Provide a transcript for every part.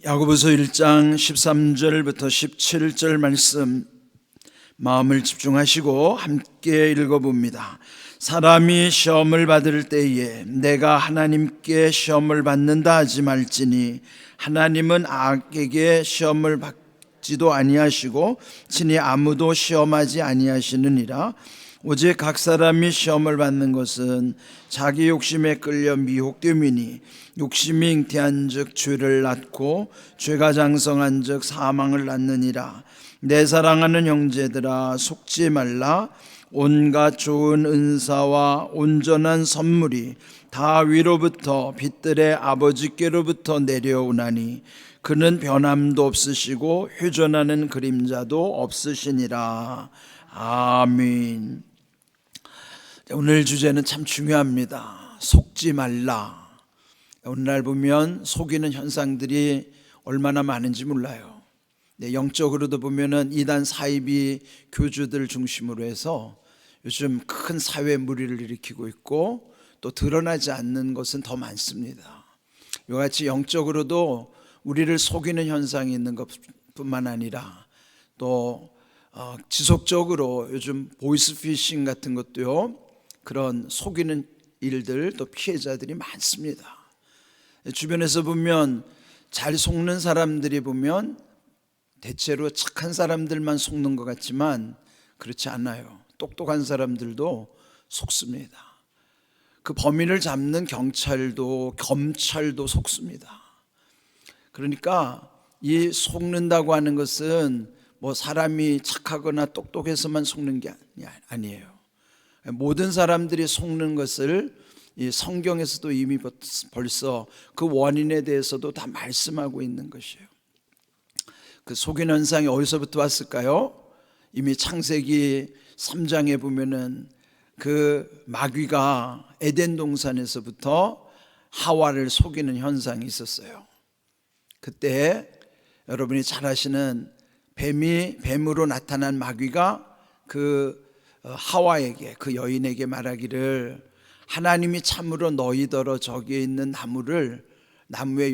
야고보서 1장 13절부터 17절 말씀 마음을 집중하시고 함께 읽어봅니다. 사람이 시험을 받을 때에 내가 하나님께 시험을 받는다 하지 말지니 하나님은 악에게 시험을 받지도 아니하시고 친히 아무도 시험하지 아니하시느니라. 오직 각 사람이 시험을 받는 것은 자기 욕심에 끌려 미혹됨이니 욕심이 잉태한즉 죄를 낳고 죄가 장성한즉 사망을 낳느니라. 내 사랑하는 형제들아, 속지 말라. 온갖 좋은 은사와 온전한 선물이 다 위로부터 빛들의 아버지께로부터 내려오나니 그는 변함도 없으시고 회전하는 그림자도 없으시니라. 아멘. 오늘 주제는 참 중요합니다. 속지 말라. 오늘날 보면 속이는 현상들이 얼마나 많은지 몰라요. 영적으로도 보면은 이단 사이비 교주들 중심으로 해서 요즘 큰 사회 물의를 일으키고 있고 또 드러나지 않는 것은 더 많습니다. 이같이 영적으로도 우리를 속이는 현상이 있는 것뿐만 아니라 또 지속적으로 요즘 보이스피싱 같은 것도요, 그런 속이는 일들 또 피해자들이 많습니다. 주변에서 보면 잘 속는 사람들이 보면 대체로 착한 사람들만 속는 것 같지만 그렇지 않아요. 똑똑한 사람들도 속습니다. 그 범인을 잡는 경찰도 검찰도 속습니다. 그러니까 이 속는다고 하는 것은 뭐 사람이 착하거나 똑똑해서만 속는 게 아니에요. 모든 사람들이 속는 것을 이 성경에서도 이미 벌써 그 원인에 대해서도 다 말씀하고 있는 것이에요. 그 속이는 현상이 어디서부터 왔을까요? 이미 창세기 3장에 보면은 그 마귀가 에덴 동산에서부터 하와를 속이는 현상이 있었어요. 그때 여러분이 잘 아시는 뱀으로 나타난 마귀가 그 하와에게, 그 여인에게 말하기를 하나님이 참으로 너희더러 저기에 있는 나무의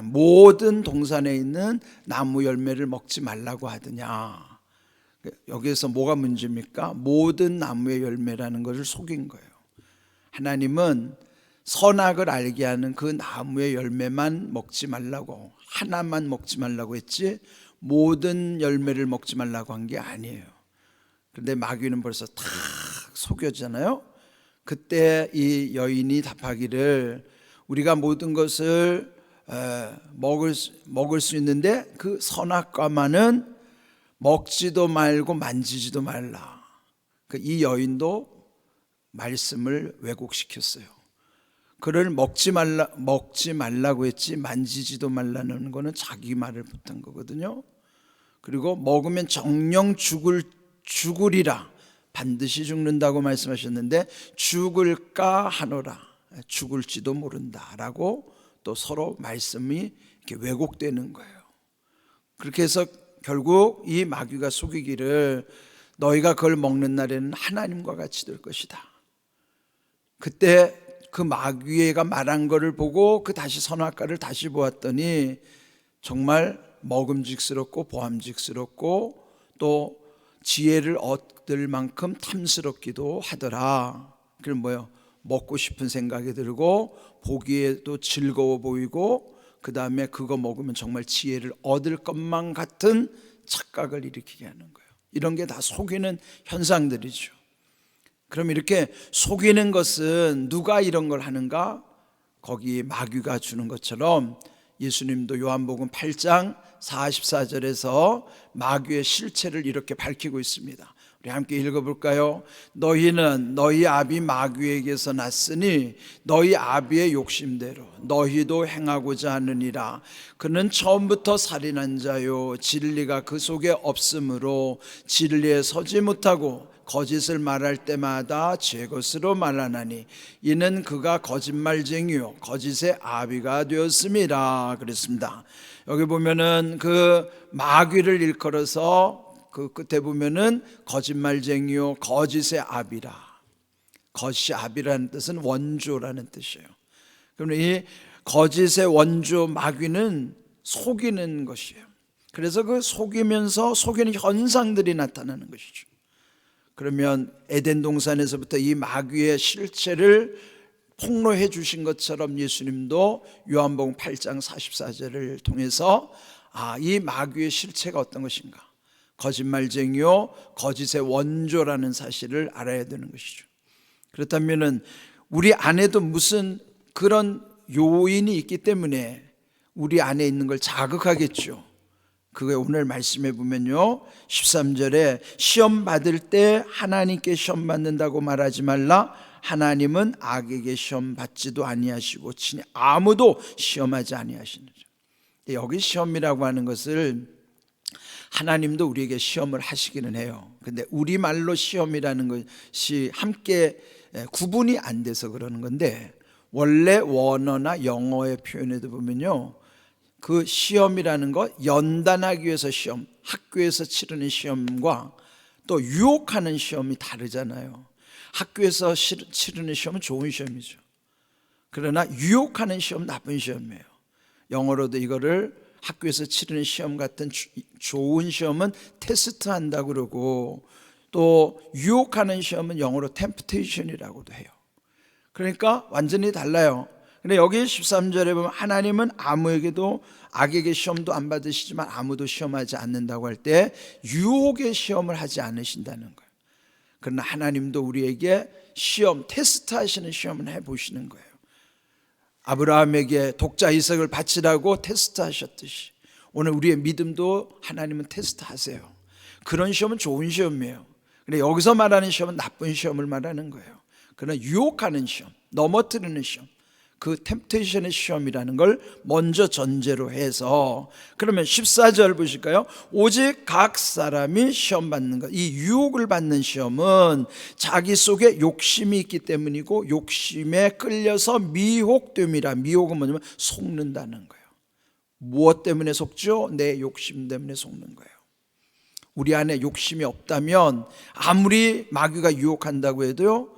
모든 동산에 있는 나무 열매를 먹지 말라고 하더냐. 여기에서 뭐가 문제입니까? 모든 나무의 열매라는 것을 속인 거예요. 하나님은 선악을 알게 하는 그 나무의 열매만 먹지 말라고, 하나만 먹지 말라고 했지 모든 열매를 먹지 말라고 한 게 아니에요. 그런데 마귀는 벌써 탁 속였잖아요. 그때 이 여인이 답하기를 우리가 모든 것을 먹을 수 있는데 그 선악과만은 먹지도 말고 만지지도 말라. 이 여인도 말씀을 왜곡시켰어요. 그를 먹지 말라고 했지 만지지도 말라는 거는 자기 말을 붙은 거거든요. 그리고 먹으면 정령 죽으리라. 반드시 죽는다고 말씀하셨는데 죽을까 하노라. 죽을지도 모른다라고 또 서로 말씀이 이렇게 왜곡되는 거예요. 그렇게 해서 결국 이 마귀가 속이기를 너희가 그걸 먹는 날에는 하나님과 같이 될 것이다. 그때 그 마귀가 말한 거를 보고 그 다시 선악과를 다시 보았더니 정말 먹음직스럽고 보암직스럽고 또 지혜를 얻을 만큼 탐스럽기도 하더라. 그럼 뭐예요? 먹고 싶은 생각이 들고 보기에도 즐거워 보이고 그 다음에 그거 먹으면 정말 지혜를 얻을 것만 같은 착각을 일으키게 하는 거예요. 이런 게 다 속이는 현상들이죠. 그럼 이렇게 속이는 것은 누가 이런 걸 하는가? 거기 마귀가 주는 것처럼 예수님도 요한복음 8장 44절에서 마귀의 실체를 이렇게 밝히고 있습니다. 우리 함께 읽어볼까요? 너희는 너희 아비 마귀에게서 났으니 너희 아비의 욕심대로 너희도 행하고자 하느니라. 그는 처음부터 살인한 자요 진리가 그 속에 없으므로 진리에 서지 못하고 거짓을 말할 때마다 제 것으로 말하나니 이는 그가 거짓말쟁이요 거짓의 아비가 되었습니다. 그랬습니다. 여기 보면은 그 마귀를 일컬어서 그 끝에 보면은 거짓말쟁이요 거짓의 아비라. 거짓의 아비라는 뜻은 원조라는 뜻이에요. 그러면 이 거짓의 원조 마귀는 속이는 것이에요. 그래서 그 속이면서 속이는 현상들이 나타나는 것이죠. 그러면 에덴 동산에서부터 이 마귀의 실체를 폭로해 주신 것처럼 예수님도 요한복음 8장 44절을 통해서 이 마귀의 실체가 어떤 것인가, 거짓말쟁이요 거짓의 원조라는 사실을 알아야 되는 것이죠. 그렇다면 우리 안에도 무슨 그런 요인이 있기 때문에 우리 안에 있는 걸 자극하겠죠. 그게 오늘 말씀해 보면요, 13절에 시험 받을 때 하나님께 시험 받는다고 말하지 말라. 하나님은 악에게 시험 받지도 아니하시고 친히 아무도 시험하지 아니하시느니라. 여기 시험이라고 하는 것을 하나님도 우리에게 시험을 하시기는 해요. 근데 우리말로 시험이라는 것이 함께 구분이 안 돼서 그러는 건데, 원래 원어나 영어의 표현에도 보면요, 그 시험이라는 것, 연단하기 위해서 시험, 학교에서 치르는 시험과 또 유혹하는 시험이 다르잖아요. 학교에서 치르는 시험은 좋은 시험이죠. 그러나 유혹하는 시험 나쁜 시험이에요. 영어로도 이거를 학교에서 치르는 시험 같은 좋은 시험은 테스트 한다고 그러고, 또 유혹하는 시험은 영어로 temptation이라고도 해요. 그러니까 완전히 달라요. 근데 여기 13절에 보면 하나님은 아무에게도 악에게 시험도 안 받으시지만 아무도 시험하지 않는다고 할 때 유혹의 시험을 하지 않으신다는 거예요. 그러나 하나님도 우리에게 시험, 테스트 하시는 시험을 해보시는 거예요. 아브라함에게 독자 이삭을 바치라고 테스트 하셨듯이 오늘 우리의 믿음도 하나님은 테스트 하세요. 그런 시험은 좋은 시험이에요. 근데 여기서 말하는 시험은 나쁜 시험을 말하는 거예요. 그러나 유혹하는 시험, 넘어뜨리는 시험, 그 템테이션의 시험이라는 걸 먼저 전제로 해서, 그러면 14절 보실까요? 오직 각 사람이 시험 받는 것, 이 유혹을 받는 시험은 자기 속에 욕심이 있기 때문이고 욕심에 끌려서 미혹됨이라. 미혹은 뭐냐면 속는다는 거예요. 무엇 때문에 속죠? 내 욕심 때문에 속는 거예요. 우리 안에 욕심이 없다면 아무리 마귀가 유혹한다고 해도요,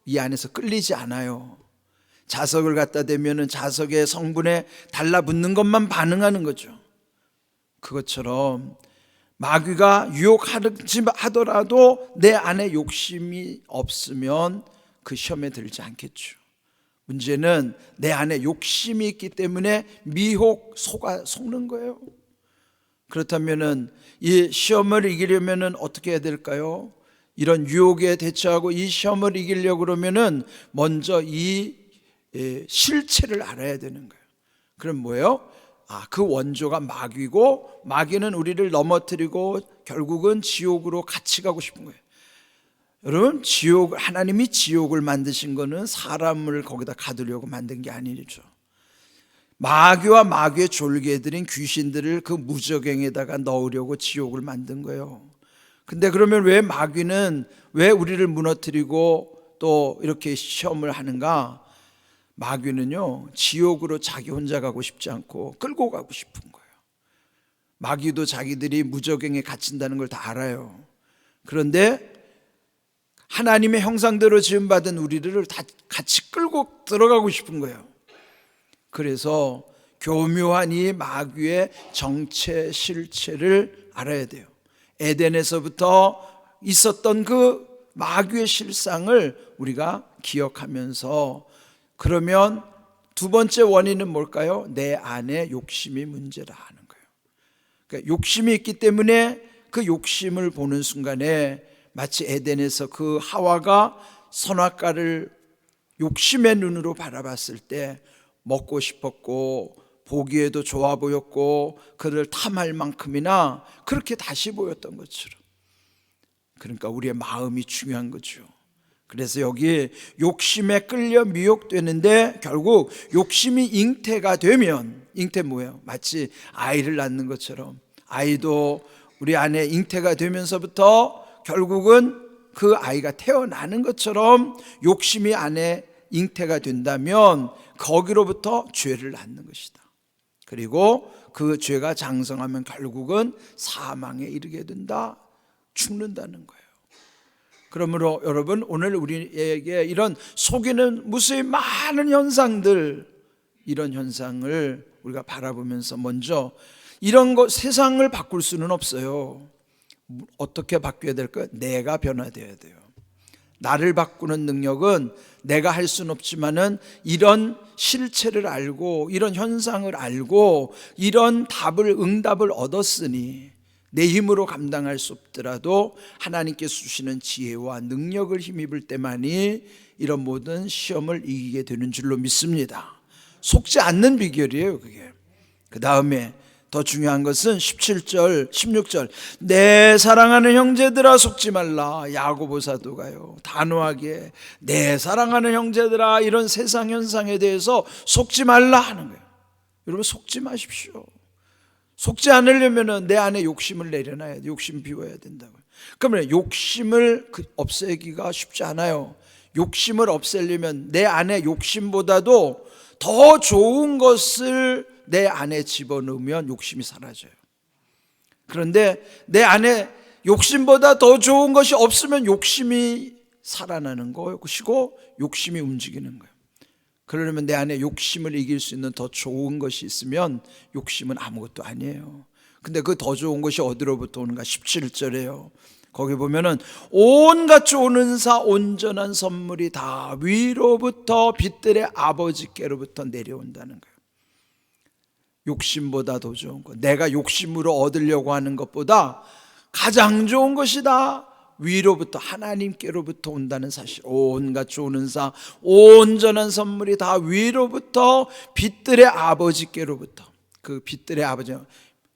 이 안에서 끌리지 않아요. 자석을 갖다 대면은 자석의 성분에 달라붙는 것만 반응하는 거죠. 그것처럼 마귀가 유혹하더라도 내 안에 욕심이 없으면 그 시험에 들지 않겠죠. 문제는 내 안에 욕심이 있기 때문에 속는 거예요. 그렇다면은 이 시험을 이기려면은 어떻게 해야 될까요? 이런 유혹에 대처하고 이 시험을 이기려고 그러면은 먼저 이 실체를 알아야 되는 거예요. 그럼 뭐예요? 그 원조가 마귀고, 마귀는 우리를 넘어뜨리고 결국은 지옥으로 같이 가고 싶은 거예요. 여러분, 하나님이 지옥을 만드신 거는 사람을 거기다 가두려고 만든 게 아니죠. 마귀와 마귀의 졸개들인 귀신들을 그 무저갱에다가 넣으려고 지옥을 만든 거예요. 근데 그러면 왜 마귀는 왜 우리를 무너뜨리고 또 이렇게 시험을 하는가? 마귀는요, 지옥으로 자기 혼자 가고 싶지 않고 끌고 가고 싶은 거예요. 마귀도 자기들이 무저갱에 갇힌다는 걸 다 알아요. 그런데 하나님의 형상대로 지음받은 우리를 다 같이 끌고 들어가고 싶은 거예요. 그래서 교묘한 이 마귀의 정체 실체를 알아야 돼요. 에덴에서부터 있었던 그 마귀의 실상을 우리가 기억하면서, 그러면 두 번째 원인은 뭘까요? 내 안에 욕심이 문제라 하는 거예요. 그러니까 욕심이 있기 때문에 그 욕심을 보는 순간에 마치 에덴에서 그 하와가 선악과를 욕심의 눈으로 바라봤을 때 먹고 싶었고 보기에도 좋아 보였고 그를 탐할 만큼이나 그렇게 다시 보였던 것처럼, 그러니까 우리의 마음이 중요한 거죠. 그래서 여기 욕심에 끌려 미혹되는데 결국 욕심이 잉태가 되면, 잉태 뭐예요? 마치 아이를 낳는 것처럼 아이도 우리 안에 잉태가 되면서부터 결국은 그 아이가 태어나는 것처럼 욕심이 안에 잉태가 된다면 거기로부터 죄를 낳는 것이다. 그리고 그 죄가 장성하면 결국은 사망에 이르게 된다, 죽는다는 거예요. 그러므로 여러분, 오늘 우리에게 이런 속이는 무수히 많은 현상들, 이런 현상을 우리가 바라보면서 먼저 이런 것, 세상을 바꿀 수는 없어요. 어떻게 바뀌어야 될까요? 내가 변화되어야 돼요. 나를 바꾸는 능력은 내가 할 수는 없지만은 이런 실체를 알고 이런 현상을 알고 이런 응답을 얻었으니 내 힘으로 감당할 수 없더라도 하나님께서 주시는 지혜와 능력을 힘입을 때만이 이런 모든 시험을 이기게 되는 줄로 믿습니다. 속지 않는 비결이에요, 그게. 그 다음에 더 중요한 것은 17절, 16절. 내 사랑하는 형제들아 속지 말라. 야고보 사도가요, 단호하게 내 사랑하는 형제들아, 이런 세상 현상에 대해서 속지 말라 하는 거예요. 여러분, 속지 마십시오. 속지 않으려면 내 안에 욕심을 내려놔야 돼. 욕심 비워야 된다고요. 그러면 욕심을 없애기가 쉽지 않아요. 욕심을 없애려면 내 안에 욕심보다도 더 좋은 것을 내 안에 집어넣으면 욕심이 사라져요. 그런데 내 안에 욕심보다 더 좋은 것이 없으면 욕심이 살아나는 것이고 욕심이 움직이는 거예요. 그러려면 내 안에 욕심을 이길 수 있는 더 좋은 것이 있으면 욕심은 아무것도 아니에요. 근데 그 더 좋은 것이 어디로부터 오는가? 17절에요. 거기 보면은 온갖 좋은 은사 온전한 선물이 다 위로부터 빛들의 아버지께로부터 내려온다는 거예요. 욕심보다 더 좋은 것, 내가 욕심으로 얻으려고 하는 것보다 가장 좋은 것이다. 위로부터, 하나님께로부터 온다는 사실. 온갖 좋은 은사 온전한 선물이 다 위로부터 빛들의 아버지께로부터. 그 빛들의 아버지,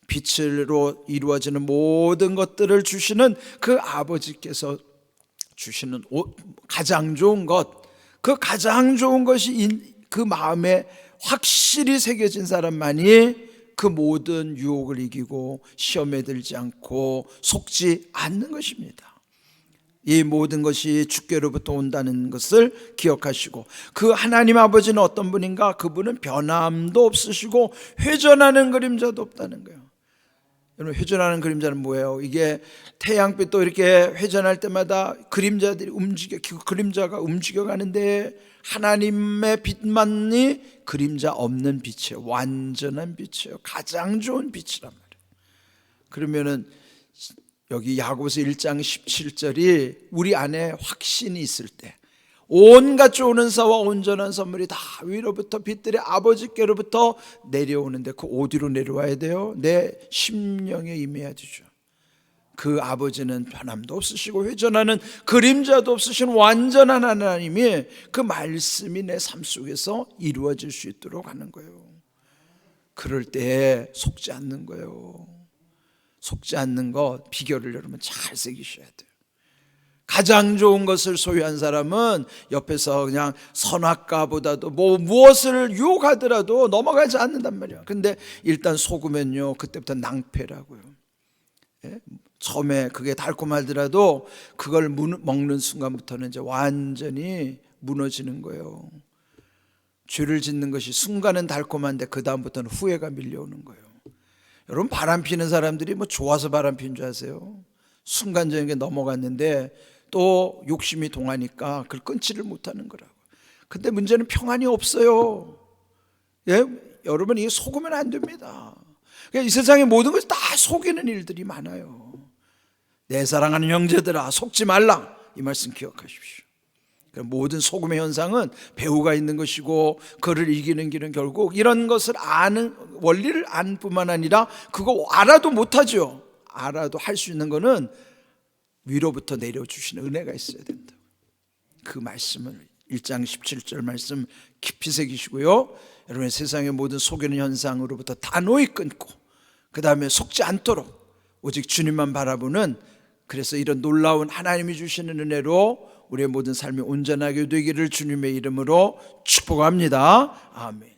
빛으로 이루어지는 모든 것들을 주시는 그 아버지께서 주시는 가장 좋은 것, 그 가장 좋은 것이 그 마음에 확실히 새겨진 사람만이 그 모든 유혹을 이기고 시험에 들지 않고 속지 않는 것입니다. 이 모든 것이 주께로부터 온다는 것을 기억하시고, 그 하나님 아버지는 어떤 분인가? 그분은 변함도 없으시고 회전하는 그림자도 없다는 거예요. 여러분, 회전하는 그림자는 뭐예요? 이게 태양빛도 이렇게 회전할 때마다 그림자들이 그 그림자가 움직여가는데 하나님의 빛만이 그림자 없는 빛이에요. 완전한 빛이에요. 가장 좋은 빛이란 말이에요. 그러면은 여기 야고보서 1장 17절이 우리 안에 확신이 있을 때, 온갖 좋은 은사와 온전한 선물이 다 위로부터 빛들의 아버지께로부터 내려오는데, 그 어디로 내려와야 돼요? 내 심령에 임해야 되죠. 그 아버지는 변함도 없으시고 회전하는 그림자도 없으신 완전한 하나님이 그 말씀이 내 삶 속에서 이루어질 수 있도록 하는 거예요. 그럴 때 속지 않는 거예요. 속지 않는 것 비결을 여러분 잘 새기셔야 돼요. 가장 좋은 것을 소유한 사람은 옆에서 그냥 선악과보다도 무엇을 유혹하더라도 넘어가지 않는단 말이에요. 근데 일단 속으면요, 그때부터 낭패라고요. 예? 처음에 그게 달콤하더라도 그걸 먹는 순간부터는 이제 완전히 무너지는 거예요. 죄를 짓는 것이 순간은 달콤한데 그 다음부터는 후회가 밀려오는 거예요. 여러분, 바람 피는 사람들이 뭐 좋아서 바람 피는 줄 아세요? 순간적인 게 넘어갔는데 또 욕심이 동하니까 그걸 끊지를 못하는 거라고. 근데 문제는 평안이 없어요. 예? 여러분, 이게 속으면 안 됩니다. 그러니까 이 세상의 모든 것이 다 속이는 일들이 많아요. 내 사랑하는 형제들아 속지 말라, 이 말씀 기억하십시오. 모든 속음의 현상은 배후가 있는 것이고, 그를 이기는 길은 결국 이런 것을 아는, 원리를 아는 뿐만 아니라 그거 알아도 못하죠. 알아도 할 수 있는 거는 위로부터 내려주시는 은혜가 있어야 된다. 그 말씀을 1장 17절 말씀 깊이 새기시고요, 여러분의 세상의 모든 속이는 현상으로부터 단호히 끊고, 그 다음에 속지 않도록 오직 주님만 바라보는, 그래서 이런 놀라운 하나님이 주시는 은혜로 우리의 모든 삶이 온전하게 되기를 주님의 이름으로 축복합니다. 아멘.